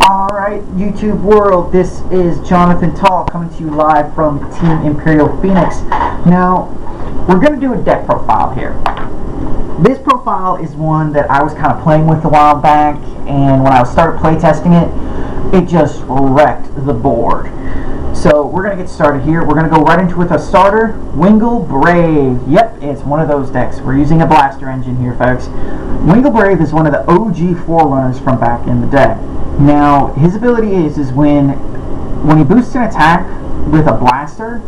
Alright, YouTube world, this is Jonathan Tall coming to you live from Team Imperial Phoenix. Now, we're going to do a deck profile here. This profile is one that I was kind of playing with a while back, and when I started playtesting it, it just wrecked the board. So we're going to get started here. We're going to go right into with a starter, Wingle Brave. Yep, it's one of those decks. We're using a blaster engine here, folks. Wingle Brave is one of the OG forerunners from back in the day. Now, his ability is when he boosts an attack with a blaster,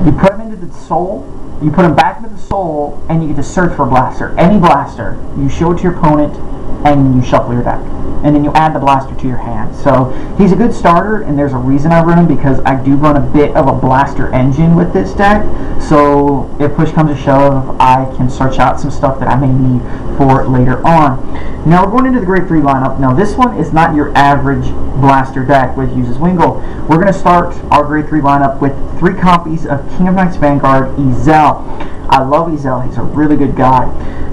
you put him into the soul, you put him back into the soul, and you get to search for a blaster. Any blaster, you show it to your opponent, and you shuffle your deck. And then you add the blaster to your hand. So he's a good starter, and there's a reason I run him, because I do run a bit of a blaster engine with this deck. So if push comes to shove, I can search out some stuff that I may need for later on. Now we're going into the grade 3 lineup. Now this one is not your average blaster deck which uses Wingle. We're going to start our grade 3 lineup with 3 copies of King of Knights Vanguard Ezel. I love Ezel. He's a really good guy.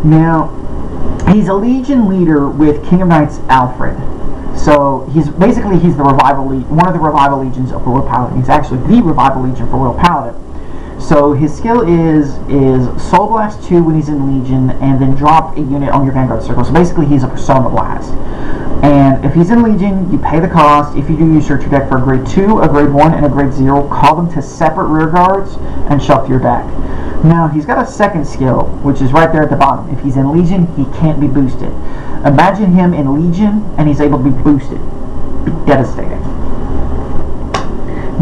Now, he's a Legion leader with King of Knights Alfred. So he's the revival one of the revival legions of Royal Paladin. He's actually the revival legion for Royal Paladin. So his skill is Soul Blast 2 when he's in Legion, and then drop a unit on your Vanguard circle. So basically he's a Persona Blast. And if he's in Legion, you pay the cost. If you do use your deck for a grade 2, a grade 1, and a grade 0, call them to separate rear guards and shuffle your deck. Now, he's got a second skill, which is right there at the bottom. If he's in Legion, he can't be boosted. Imagine him in Legion, and he's able to be boosted. Be devastating.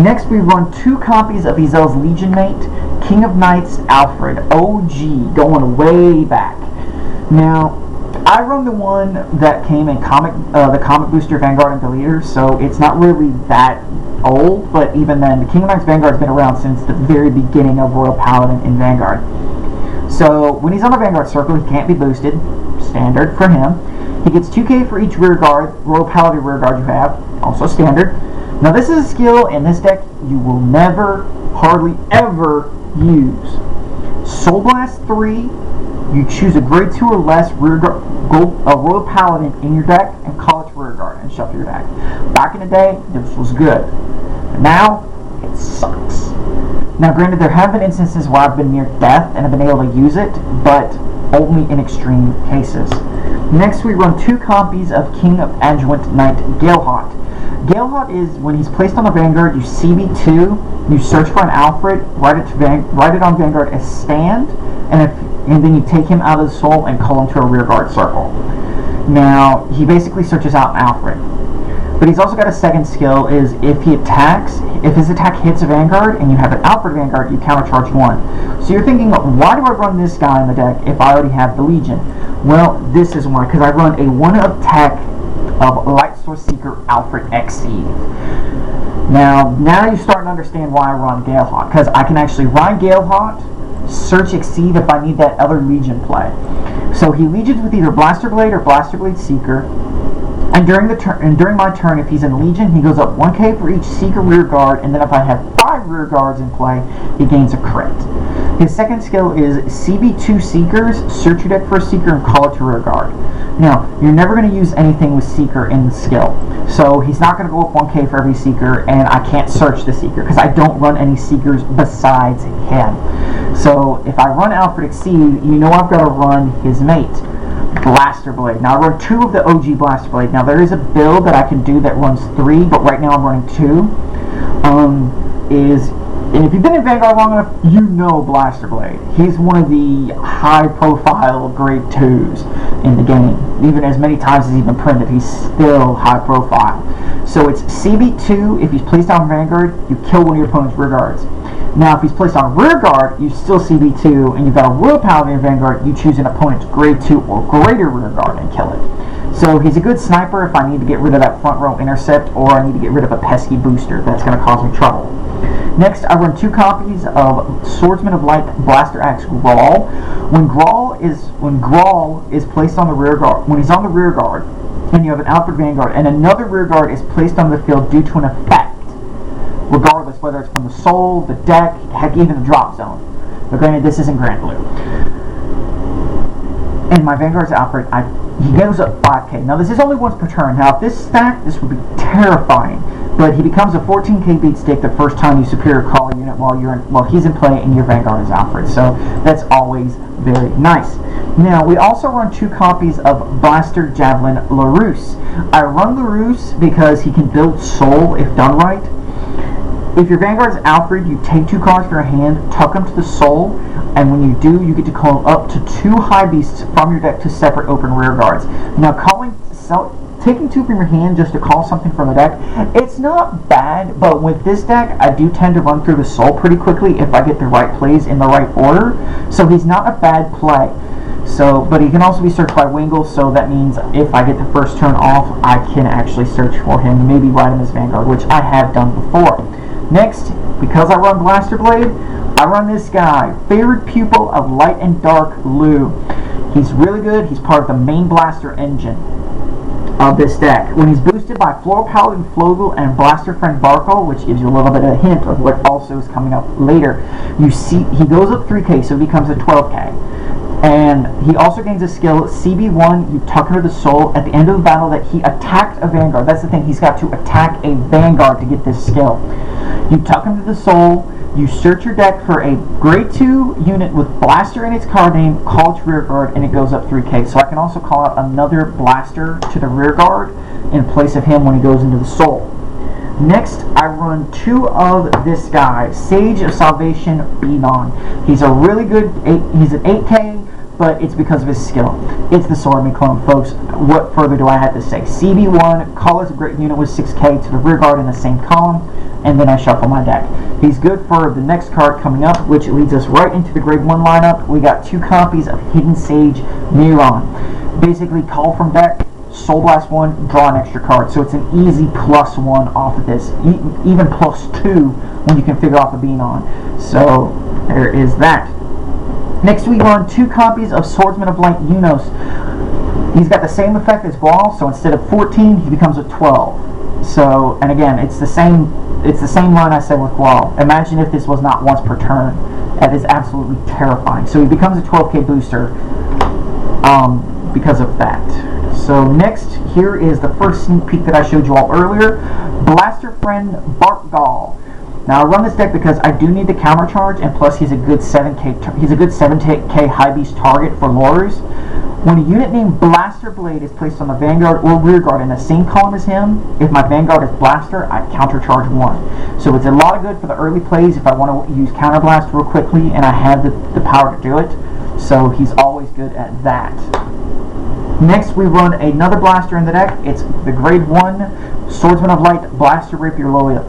Next, we run 2 copies of Ezel's Legion mate, King of Knights Alfred, OG, going way back. Now, I run the one that came in the Comic Booster Vanguard and Deleter, so it's not really that old, but even then, the King of Knights Vanguard has been around since the very beginning of Royal Paladin in Vanguard. So, when he's on the Vanguard circle, he can't be boosted, standard for him. He gets 2k for each rear guard, Royal Paladin rear guard you have, also standard. Now, this is a skill in this deck you will never, hardly ever use. Soul Blast 3, you choose a grade 2 or less Royal Paladin in your deck and call it to rear guard and shuffle your deck. Back in the day, this was good. But now, it sucks. Now granted, there have been instances where I've been near death and I've been able to use it, but only in extreme cases. Next, we run 2 copies of King of Adjuvant Knight Galehot. Galehot is when he's placed on the Vanguard, you CB2, you search for an Alfred, write it on Vanguard as stand, and then you take him out of the soul and call him to a rear guard circle. Now, he basically searches out an Alfred. But he's also got a second skill, is if his attack hits a Vanguard and you have an Alfred Vanguard, you countercharge 1. So you're thinking, why do I run this guy in the deck if I already have the Legion? Well, this is why, because I run a 1-up tech of Light Source Seeker Alfred Exceed. Now you're starting to understand why I run Galehot, because I can actually ride Galehot, search Exceed if I need that other Legion play. So he Legions with either Blaster Blade or Blaster Blade Seeker, and during my turn, if he's in Legion, he goes up 1k for each Seeker rear guard, and then if I have 5 rear guards in play, he gains a crit. His second skill is CB2 Seekers, search your deck for a Seeker and call it to rear guard. Now, you're never going to use anything with Seeker in the skill, so he's not going to go up 1k for every Seeker, and I can't search the Seeker, because I don't run any Seekers besides him. So, if I run Alfred Exceed, you know I've got to run his mate, Blaster Blade. Now, I run 2 of the OG Blaster Blade. Now, there is a build that I can do that runs 3, but right now I'm running 2. And if you've been in Vanguard long enough, you know Blaster Blade. He's one of the high-profile grade 2s in the game. Even as many times as he's been printed, he's still high-profile. So it's CB2. If he's placed on Vanguard, you kill one of your opponent's rear guards. Now, if he's placed on rear guard, you still CB2, and you've got a Royal Paladin in Vanguard, you choose an opponent's grade 2 or greater rear guard and kill it. So he's a good sniper if I need to get rid of that front row intercept, or I need to get rid of a pesky booster that's going to cause me trouble. Next, I run 2 copies of Swordsman of Light Blaster Axe Grawl. When Grawl is placed on the rear guard, when he's on the rear guard, and you have an Alfred Vanguard, and another rear guard is placed on the field due to an effect, regardless whether it's from the soul, the deck, heck, even the drop zone. But granted, this isn't Grand Blue. And my Vanguard's Alfred, I he goes up 5k. Now this is only once per turn. Now if this stack, this would be terrifying. But he becomes a 14k beat stick the first time you superior call a unit while he's in play and your Vanguard is Alfred. So that's always very nice. Now we also run 2 copies of Blaster Javelin LaRousse. I run LaRousse because he can build soul if done right. If your Vanguard is Alfred, you take 2 cards from your hand, tuck them to the soul, and when you do, you get to call up to 2 high beasts from your deck to separate open rear guards. Now taking 2 from your hand just to call something from the deck, it's not bad, but with this deck, I do tend to run through the soul pretty quickly if I get the right plays in the right order, so he's not a bad play. So, but he can also be searched by Wingle, so that means if I get the first turn off, I can actually search for him, maybe ride him as Vanguard, which I have done before. Next, because I run Blaster Blade, I run this guy, favorite pupil of Light and Dark Lou. He's really good. He's part of the main blaster engine of this deck. When he's boosted by Floral Paladin Flogel and Blaster Friend Barkle, which gives you a little bit of a hint of what also is coming up later, you see he goes up 3k, so he becomes a 12k. And he also gains a skill, CB1, you tuck into the soul at the end of the battle that he attacked a Vanguard. That's the thing, he's got to attack a Vanguard to get this skill. You tuck him to the soul, you search your deck for a grade 2 unit with Blaster in its card name, call its rear guard, and it goes up 3k. So I can also call out another Blaster to the rear guard in place of him when he goes into the soul. Next, I run 2 of this guy, Sage of Salvation Benon. He's a really good, he's an 8k, but it's because of his skill. It's the Swordman clone, folks. What further do I have to say? CB1, call as a great unit with 6k to the rear guard in the same column, and then I shuffle my deck. He's good for the next card coming up, which leads us right into the grade 1 lineup. We got 2 copies of Hidden Sage Miron. Basically, call from deck, Soul Blast 1, draw an extra card. So it's an easy +1 off of this, even +2 when you can figure off a Benon. So there is that. Next we run 2 copies of Swordsman of Light Unos. He's got the same effect as Gual, so instead of 14, he becomes a 12. So, and again, it's the same run I said with Gual. Imagine if this was not once per turn. That is absolutely terrifying. So he becomes a 12k booster because of that. So next, here is the first sneak peek that I showed you all earlier. Blaster Friend Barkgall. Now I run this deck because I do need the counter charge, and plus he's a good 7k high beast target for lures. When a unit named Blaster Blade is placed on the Vanguard or rear guard in the same column as him, if my Vanguard is Blaster, I counter charge 1. So it's a lot of good for the early plays if I want to use counter blast real quickly and I have the power to do it. So he's always good at that. Next we run another Blaster in the deck. It's the grade 1 Swordsman of Light Blaster Rapier Lola.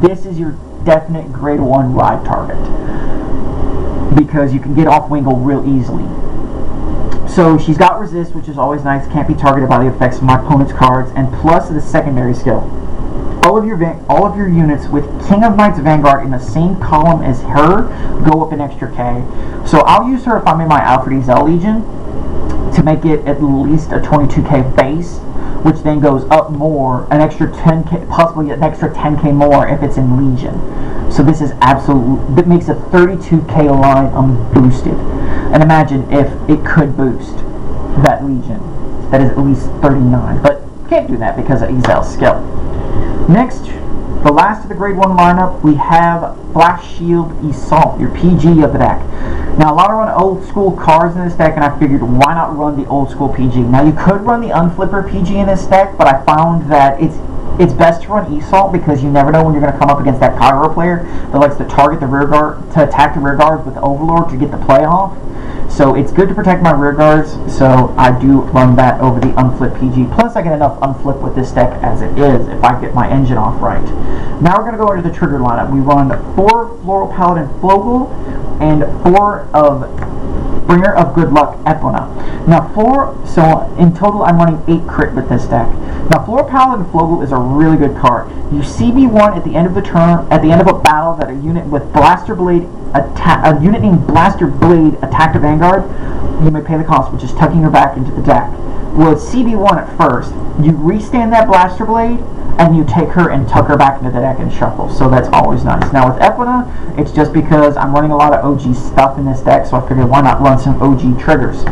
This is your definite grade 1 ride target because you can get off Wingle real easily. So she's got resist, which is always nice, can't be targeted by the effects of my opponent's cards, and plus the secondary skill. All of your units with King of Knights Vanguard in the same column as her go up an extra K. So I'll use her if I'm in my Alfred Ezel Legion to make it at least a 22k base, which then goes up more, an extra 10k, possibly an extra 10k more if it's in Legion. So this is absolute, that makes a 32k line unboosted. And imagine if it could boost that Legion. That is at least 39, but can't do that because of Ezel's skill. Next, the last of the grade 1 lineup, we have Flash Shield Assault, your PG of the deck. Now, a lot of run old school cards in this deck, and I figured why not run the old school PG. Now, you could run the Unflipper PG in this deck, but I found that it's best to run Assault because you never know when you're going to come up against that Pyro player that likes to target the rear guard, to attack the rear guards with Overlord to get the play off. So it's good to protect my rear guards, so I do run that over the Unflip PG. Plus I get enough Unflip with this deck as it is if I get my engine off right. Now we're going to go into the trigger lineup. We run 4 Floral Paladin Flogel and 4 of Bringer of Good Luck Epona. Now so in total I'm running 8 crit with this deck. Now Floral Paladin Flogel is a really good card. You CB1 at the end of the turn, at the end of a battle that a unit with Blaster Blade a unit named Blaster Blade attacked a Vanguard, you may pay the cost, which is tucking her back into the deck. Well, it's CB1 at first. You restand that Blaster Blade, and you take her and tuck her back into the deck and shuffle. So that's always nice. Now with Epona, it's just because I'm running a lot of OG stuff in this deck, so I figured why not run some OG triggers.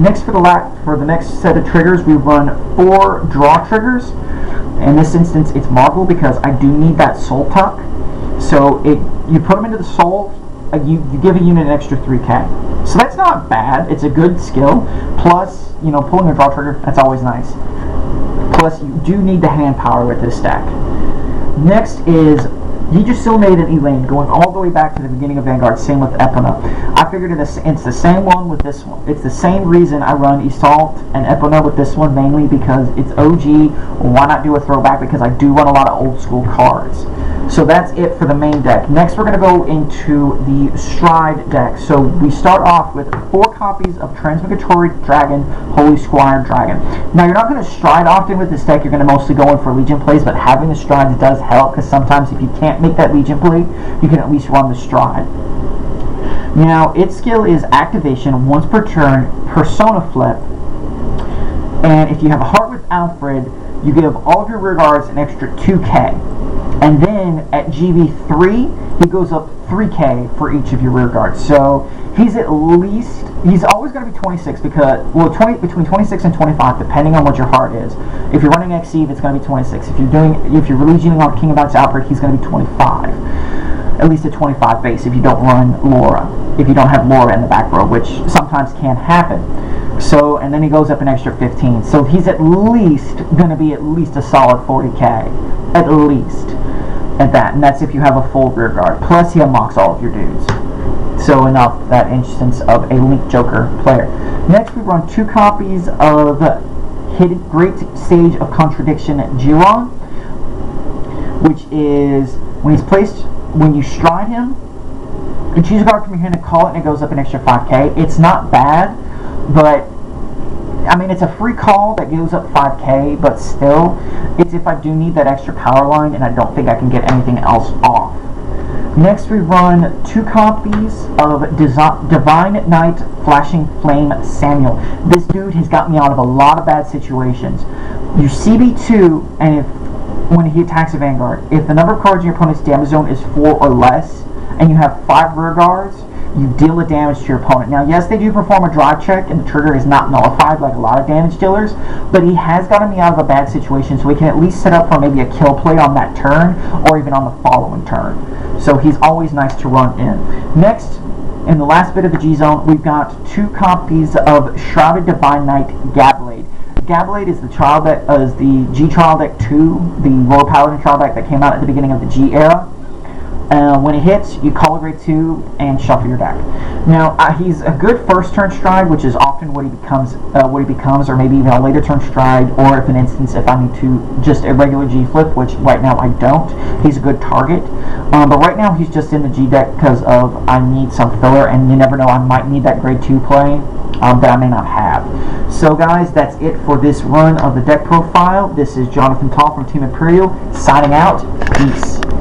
Next, for the next set of triggers, we run 4 draw triggers. In this instance, it's Marvel because I do need that soul tuck. So you put them into the soul, you give a unit an extra 3k. So that's not bad. It's a good skill. Plus, pulling a draw trigger, that's always nice. Plus, you do need the hand power with this stack. Next is, you just still made an Elaine, going all the way back to the beginning of Vanguard, same with Epona. I figured it's the same one with this one. It's the same reason I run Assault and Epona with this one, mainly because it's OG. Why not do a throwback? Because I do run a lot of old school cards. So that's it for the main deck. Next, we're going to go into the Stride deck. So we start off with 4 copies of Transmigratory Dragon, Holy Squire Dragon. Now, you're not going to stride often with this deck. You're going to mostly go in for Legion plays, but having the strides does help, because sometimes if you can't make that Legion play, you can at least run the Stride. Now, its skill is activation once per turn, Persona Flip, and if you have a Heart with Alfred, you give all of your rear guards an extra 2k. And then at GB3, he goes up 3k for each of your rear guards. So he's always going to be 26 because, between 26 and 25, depending on what your heart is. If you're running Exceed, it's going to be 26. If you're religioning on King of Knights Alfred, he's going to be 25. At least a 25 base if you don't run Laura. If you don't have Laura in the back row, which sometimes can happen. So, and then he goes up an extra 15. So he's at least going to be at least a solid 40k. At least. At that. And that's if you have a full rear guard. Plus he unlocks all of your dudes. So enough that instance of a Link Joker player. Next we run 2 copies of Hidden Great Sage of Contradiction Jiron, which is when you stride him, you choose a card from your hand and call it, and it goes up an extra 5k. It's not bad, but I mean, it's a free call that goes up 5k, but still, it's if I do need that extra power line and I don't think I can get anything else off. Next, we run 2 copies of Divine Knight Flashing Flame Samuel. This dude has got me out of a lot of bad situations. You CB2, and when he attacks a Vanguard, if the number of cards in your opponent's damage zone is 4 or less, and you have 5 rear guards, you deal the damage to your opponent. Now, yes, they do perform a drive check, and the trigger is not nullified like a lot of damage dealers, but he has gotten me out of a bad situation, so we can at least set up for maybe a kill play on that turn, or even on the following turn. So he's always nice to run in. Next, in the last bit of the G-Zone, we've got 2 copies of Shrouded Divine Knight Gablade. Gablade is the G Trial Deck 2, the Royal Paladin Trial Deck that came out at the beginning of the G era. When it hits, you call a grade 2 and shuffle your deck. Now, he's a good first turn stride, which is often what he becomes, or maybe even a later turn stride, or if I need to just a regular G flip, which right now I don't. He's a good target, but right now he's just in the G deck because of I need some filler, and you never know, I might need that grade 2 play that I may not have. So guys, that's it for this run of the deck profile. This is Jonathan Tall from Team Imperial signing out. Peace.